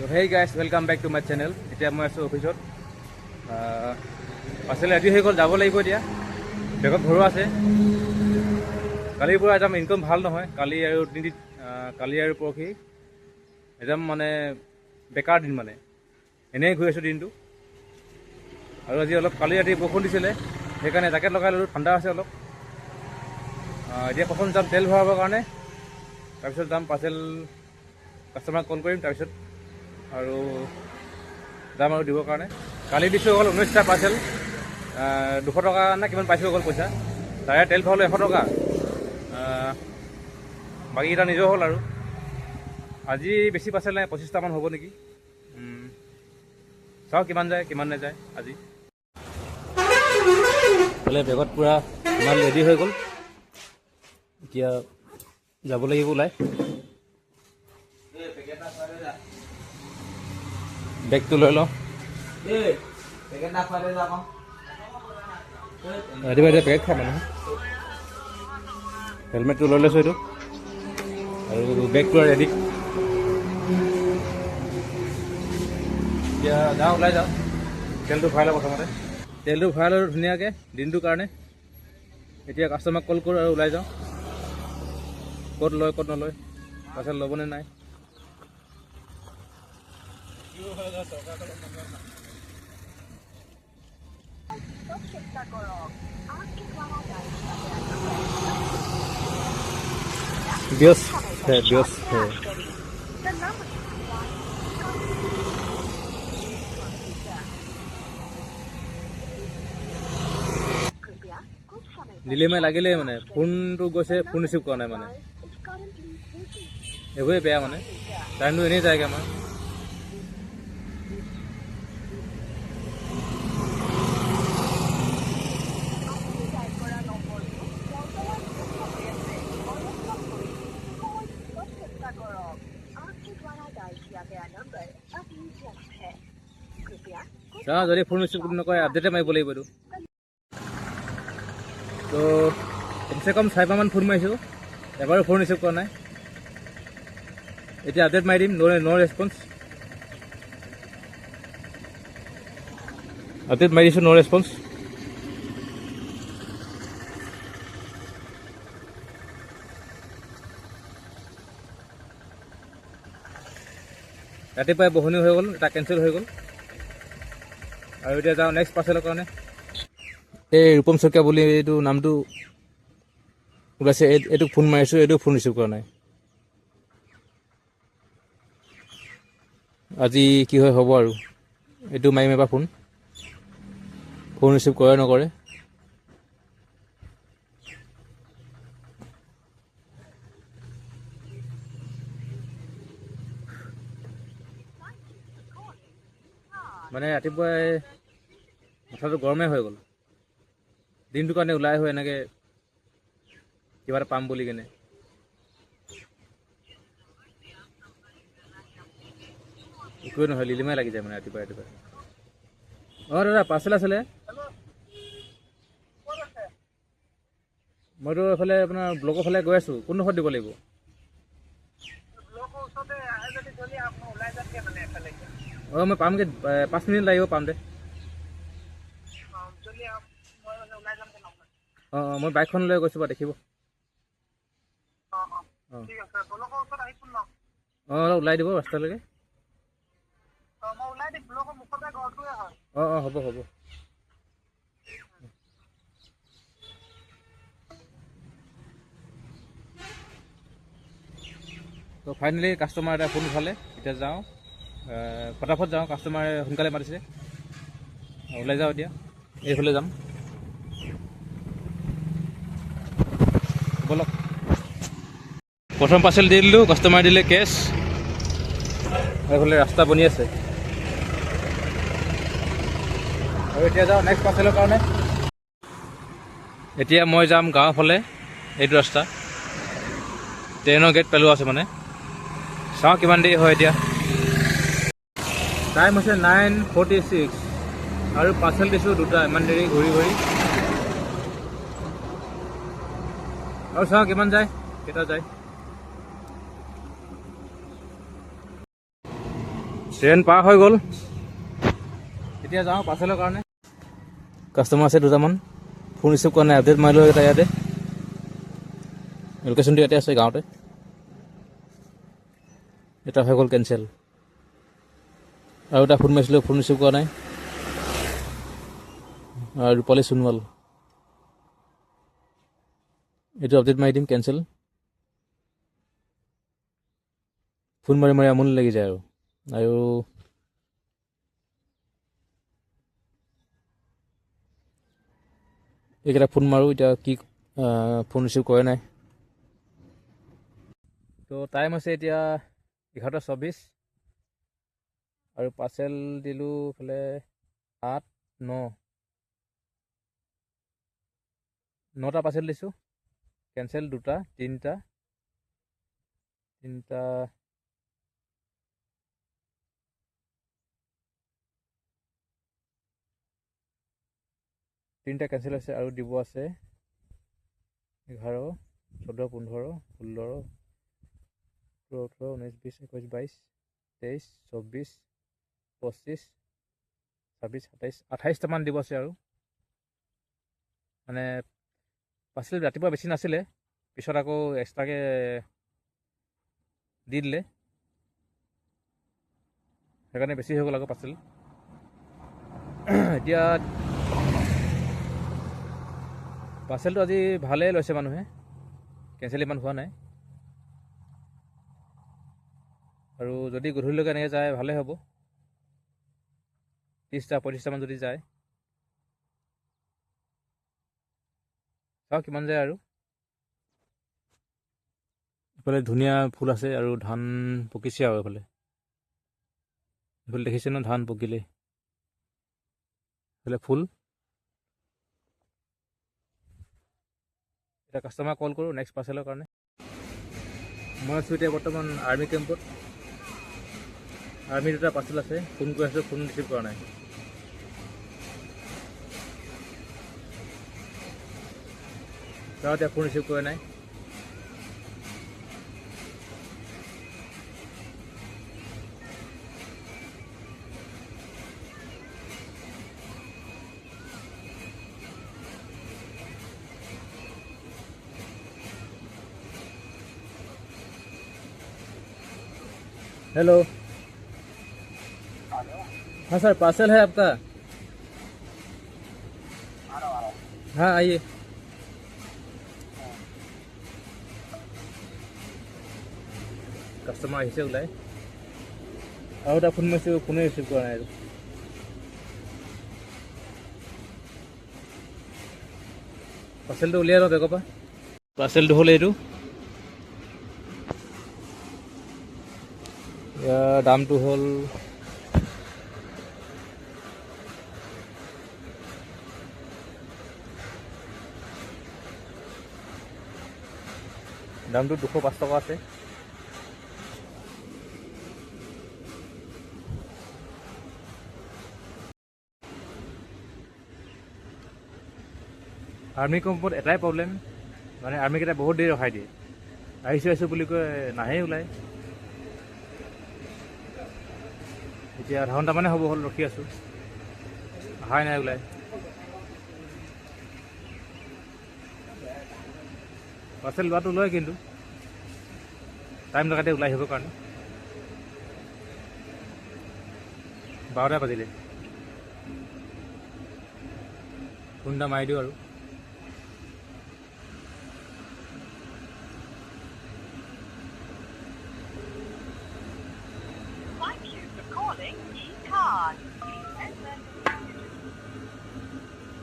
So hey guys, welcome back to my channel. এতিয়া মই আছোঁ অফিচত। পাৰ্চেল ৰেডি হৈ গ'ল, যাব লাগিব এতিয়া। বেগত ভৰোৱা আছে। কালিৰ পৰা একদম ইনকম ভাল নহয়। কালি আৰু পৰহি একদম মানে বেকাৰ দিন মানে। এনেই ঘূৰি আছোঁ দিনটো। আৰু আজি অলপ কালি ৰাতি বৰষুণ দিছিলে, সেইকাৰণে জেকেট লগাই ল'লোঁ, ঠাণ্ডা আছে অলপ। এতিয়া প্ৰথম যাম তেল ভৰাবৰ কাৰণে, তাৰপিছত যাম পাৰ্চেল কাষ্টমাৰক কল কৰিম, তাৰপিছত আৰু যাম আৰু দিবৰ কাৰণে। কালি দিছোঁ অকল 19টা পাৰ্চেল, 200 টকা নে কিমান পাইছোঁ অকল পইচা। তাৰে তেল ভৰালোঁ 100 টকা, বাকীকেইটা নিজৰ হ'ল। আৰু আজি বেছি পাৰ্চেল নাই, 25টামান হ'ব নেকি। চাওঁ কিমান যায় কিমান নাযায় আজি। বোলে বেগত পূৰা ইমান ৰেডি হৈ গ'ল, এতিয়া যাব লাগিব ওলাই। বেগটো লৈ লওঁ। ৰাতিপুৱা এতিয়া পেকেট খাই মানুহে। হেলমেটটো লৈ লৈছোঁ এইটো, আৰু বেগটো ৰেডি। এতিয়া যাওঁ, ওলাই যাওঁ। তেলটো ভৰাই লওঁ প্ৰথমতে। তেলটো ভৰাই লওঁ ধুনীয়াকৈ দিনটোৰ কাৰণে। এতিয়া কাষ্টমাৰক কল কৰোঁ আৰু ওলাই যাওঁ। ক'ত লয় ক'ত নলয়, পাৰ্চেল ল'বনে নাই। व्यस्त है। দিল্লীমে লাগিলে মানে ফোনটো গৈছে, ফোন ৰিচিভ কৰা নাই মানে। এইবোৰে বেয়া মানে, টাইমটো এনেই যায়গৈ আমাৰ। যদি ফোন ৰিচিভ নকৰে আপডেটে মাৰিব লাগিব এইটো। তো কমচে কম 4বাৰমান ফোন মাৰিছোঁ, এবাৰো ফোন ৰিচিভ কৰা নাই। এতিয়া আপডেট মাৰি দিম, ন' ৰেছপন্স। আপডেট মাৰি দিছোঁ, ন' ৰেছপন্স। ৰাতিপুৱাই বহনি হৈ গ'ল, এটা কেঞ্চেল হৈ গ'ল। আৰু এতিয়া যাওঁ নেক্সট পাৰ্চেলৰ কাৰণে। এই ৰূপম শইকীয়া বুলি এইটো নামটো ওলাইছে, এইটোক ফোন মাৰিছোঁ, এইটো ফোন ৰিচিভ কৰা নাই। আজি কি হয় হ'ব আৰু। এইটো মাৰিম এবাৰ ফোন ৰিচিভ কৰে নকৰে। মানে ৰাতিপুৱাই মাথাটো গৰমে হৈ গ'ল, দিনটোৰ কাৰণে ওলাই হৈ এনেকৈ কিবা এটা পাম বুলি কেনে। একোৱে নহয়, লিলিমাই লাগি যায় মানে ৰাতিপুৱাই। অঁ দাদা, পাৰ্চেল আছিলে। মইতো এইফালে আপোনাৰ ব্লকৰ ফালে গৈ আছোঁ, কোনডোখৰত দিব লাগিব? অঁ মই পামগৈ, 5 মিনিট লাগিব পামতে। অঁ মই বাইকখন লৈ গৈছোঁ বাৰু, দেখিব। অলপ ওলাই দিব ৰাস্তালৈকে। হ'ব। তো ফাইনেলি কাষ্টমাৰ এটা ফোন উঠালে, এতিয়া যাওঁ, ফটাফট যাওঁ, কাষ্টমাৰে সোনকালে মাতিছে। ওলাই যাওঁ এতিয়া, এইফালে যাম বলক। প্ৰথম পাৰ্চেল দি দিলোঁ, কাষ্টমাৰ দিলে কেছ। এইফালে ৰাস্তা বনি আছে, আৰু এতিয়া যাওঁ নেক্সট পাৰ্চেলৰ কাৰণে। এতিয়া মই যাম গাঁৱৰ ফালে, এইটো ৰাস্তা ট্ৰেইনৰ গেট পেলোৱা আছে মানে। চাওঁ কিমান দেৰি হয় এতিয়া। টাইম হৈছে 9:46, আৰু পাৰ্চেল দিছোঁ 2টা, ইমান দেৰি ঘূৰি আৰু চাওঁ কিমান যায়, কেইটা যায়। ট্ৰেইন পাৰ হৈ গ'ল। এতিয়া যাওঁ পাৰ্চেলৰ কাৰণে। কাষ্টমাৰ আছে দুটামান, ফোন ৰিচিভ কৰা নাই, আপডেট মাৰিলোঁ এটা ইয়াতে। লোকেশ্যনটো ইয়াতে আছে গাঁৱতে। এটা হৈ গ'ল কেঞ্চেল। আৰু এটা ফোন মাৰিছিলোঁ, ফোন ৰিচিভ কৰা নাই। আৰু ৰূপালী সোণোৱাল, এইটো আপডেট মাৰি দিম, কেঞ্চেল। ফোন মাৰি মাৰি আমনি লাগি যায় আৰু এইকেইটা ফোন মাৰোঁ, এতিয়া কি ফোন ৰিচিভ কৰে নাই। তো টাইম আছে এতিয়া 11:24 আৰু পাৰ্চেল দিলোঁ এইফালে 9টা পাৰ্চেল দিছোঁ। কেঞ্চেল 2টা, 3টা 3টা কেঞ্চেল হৈছে আৰু দিব আছে 11, 14, 15, 16, 18, 19, 20, 21, 22, 23, 24, 25, 26, 27, 28টামান দিব আছে। আৰু মানে পাৰ্চেল ৰাতিপুৱা বেছি নাছিলে, পিছত আকৌ এক্সট্ৰাকৈ দি দিলে, সেইকাৰণে বেছি হৈ গ'ল আকৌ পাৰ্চেল। এতিয়া পাৰ্চেলটো আজি ভালেই লৈছে মানুহে, কেঞ্চেল ইমান হোৱা নাই। আৰু যদি গধূলিলৈকে এনেকৈ যায় ভালেই হ'ব, 30-35টামান যদি যায়, চাওক কিমান যায়। আৰু এইফালে ধুনীয়া ফুল আছে আৰু ধান পকিছে। আৰু এইফালে দেখিছে ন, ধান পকিলে, এইফালে ফুল। এতিয়া কাষ্টমাৰ কল কৰোঁ নেক্সট পাৰ্চেলৰ কাৰণে। মই আছোঁ এতিয়া বৰ্তমান আৰ্মি কেম্পত। আৰ্মিৰ 2টা পাৰ্চেল আছে, ফোন কৰি আছোঁ, ফোন ৰিচিভ কৰা নাই। তেওঁ এতিয়া ফোন ৰিচিভ কৰা নাই। हेलो, हाँ सर, पार्सल है आपका? हाँ आइए। কাষ্টমাৰ আহিছে ওলাই, আৰু এটা ফোন মাৰিছোঁ, ফোনে ৰিচিভ কৰা নাই। আৰু পাৰ্চেলটো উলিয়াই লওঁ বেগৰ পৰা। পাৰ্চেলটো হ'ল এইটো, ইয়াৰ দামটো হ'ল দামটো 205 টকা আছে। আৰ্মি কেম্পত এটাই প্ৰব্লেম, মানে আৰ্মিকেইটা বহুত দেৰি ৰখাই দিয়ে। আহিছোঁ বুলি কৈ নাহেই ওলাই। এতিয়া আধা ঘণ্টামানে হ'ব হ'ল ৰখি আছোঁ, অহাই নাই ওলাই। পাৰ্চেল লোৱাটো লয়, কিন্তু টাইম লগাতে ওলাই আহিবৰ কাৰণে। 12টা বাজিলে, ফোন এটা মাৰি দিওঁ আৰু।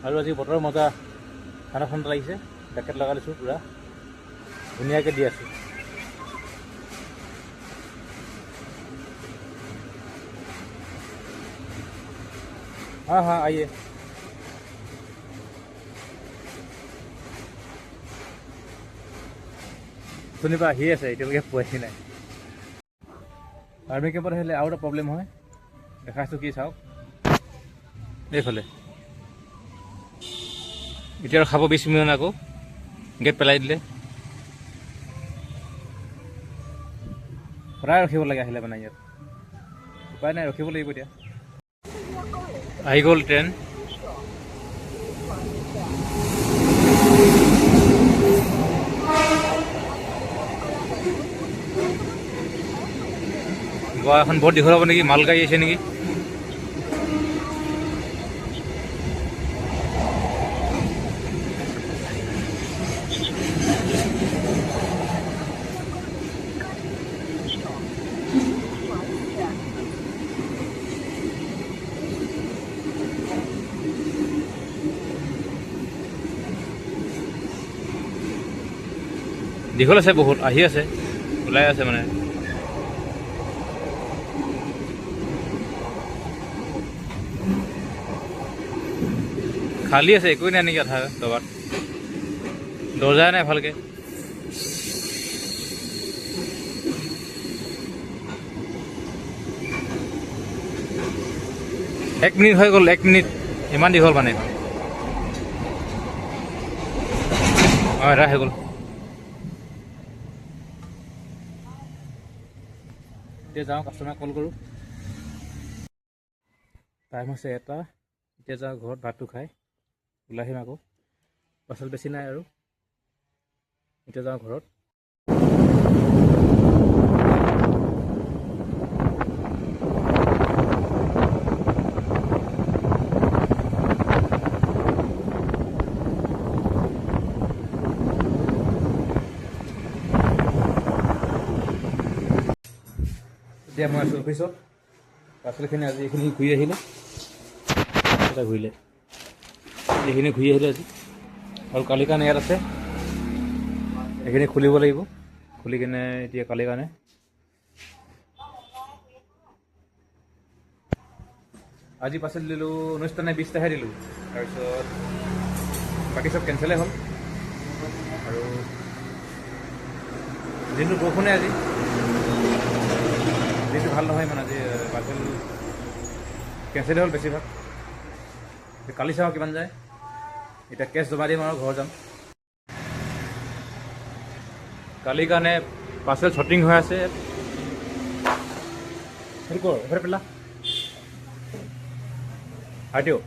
আৰু আজি বতৰৰ মজা, ঠাণ্ডা ঠাণ্ডা লাগিছে, জেকেট লগাই লৈছোঁ, পূৰা ধুনীয়াকৈ দি আছোঁ। हाँ हाँ आइए। শুনিবা আহি আছে, এতিয়ালৈকে পোৱাহি নাই। আৰ্মি কেম্পত আহিলে আৰু এটা প্ৰব্লেম হয়, দেখাইছোঁ কি চাওক। এইফালে এতিয়া খাব 20 মিনিট, আকৌ গেট পেলাই দিলে। সদায় ৰখিব লাগে আহিলে মানে ইয়াত। উপায় নাই, ৰখিব লাগিব এতিয়া। আহি গ'ল ট্ৰেইন। গোৱা এখন বহুত দীঘল হ'ব নেকি, মালগাড়ী আহিছে নেকি। দীঘল আছে বহুত, আহি আছে, ওলাই আছে মানে। খালী আছে, একোৱেই নাই নেকি আধা দবাত, দৰ্জাই নাই ভালকৈ। এক মিনিট হৈ গ'ল, 1 মিনিট, ইমান দীঘল মানে। অঁ, এটা হৈ গ'ল। এতিয়া যাওঁ, কাষ্টমাৰক কল কৰোঁ। টাইম হৈছে 1টা। এতিয়া যাওঁ ঘৰত ভাতটো খাই ওলাই আহিম আকৌ। পাৰ্চেল বেছি নাই আৰু। এতিয়া যাওঁ ঘৰত। এতিয়া মই আছোঁ অফিচত। পাৰ্চেলখিনি আজি এইখিনি ঘূৰি আহিলে, এটা ঘূৰিলে, এইখিনি ঘূৰি আহিলে আজি। আৰু কালিৰ কাৰণে ইয়াত আছে, এইখিনি খুলিব লাগিব। খুলি কিনে এতিয়া কালিৰ কাৰণে আজি পাৰ্চেল দিলোঁ 19টা নে 20টাহে দিলোঁ। তাৰপিছত বাকী চব কেঞ্চেলেই হ'ল। আৰু দিনটো বৰষুণে আজি, দিনটো ভাল নহয় মানে। আজি পাৰ্চেল কেঞ্চেলেই হ'ল বেছিভাগ। কালি চাওঁ কিমান যায়। এতিয়া কেছ জমা দিম আৰু ঘৰ যাম। কালিৰ কাৰণে পাৰ্চেল শ্বৰ্টিং হৈ আছে। সেইটো কৰ, এফালে পেলা। আইটিঅ'